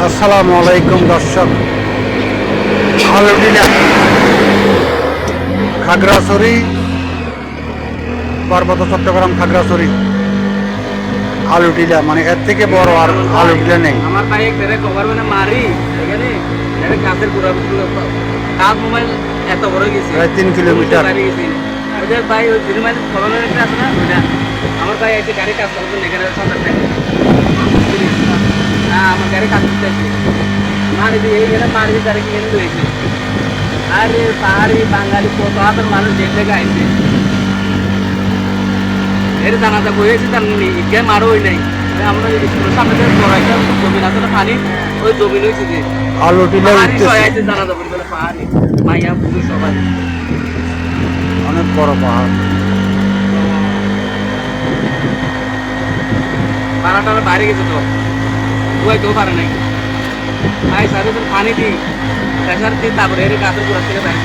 আসসালামু আলাইকুম দর্শক। আলুটিলা খাগড়াছড়ি পার্বত্য চট্টগ্রাম খাগড়াছড়ি আলুটিলা মানে এর থেকে বড় আর আলুটিলা নেই। আমার ভাই একটা কভার মানে মারি এখানে একটা গাছের গোড়া কাজ মোবাইল এত বড় গেছে প্রায় 3 কিলোমিটার। ওদের ভাই ওই জিরোমাইল ফলনের একটা আছে না ওইটা আমার ভাই এসে গাড়ি কাজ করতে এখানে সন্তান থাকে হ্যাঁ আমার গাড়ি কাজ করতে আছে মারি দিয়ে এইখানে মারি গাড়ি কিনে রয়েছে আরে পাহাড়ি বাঙালি কত হাতের মানুষ যে জায়গায় আইছে এর জানাজা বইয়েছে তার ইকে মারো হই নাই আমরা স্কুলের সামনে যে বড় একটা জমিন আছে না পানি ওই জমিন হয়েছে যে আলুটিলা পাহাড়ি উঠতেছে, সবাই আছে জানাজা বলি বলে পাহাড়ি মাইয়া পুরুষ সবাই অনেক বড় পাহাড়। পাহাড়টা বাইরে গেছে তো বুঝাইতেও পারে নাই ভাই সার্ভিসের পানি দিই প্রেশার দিই তারপরে এর গাছের গোড়া থেকে বাইরে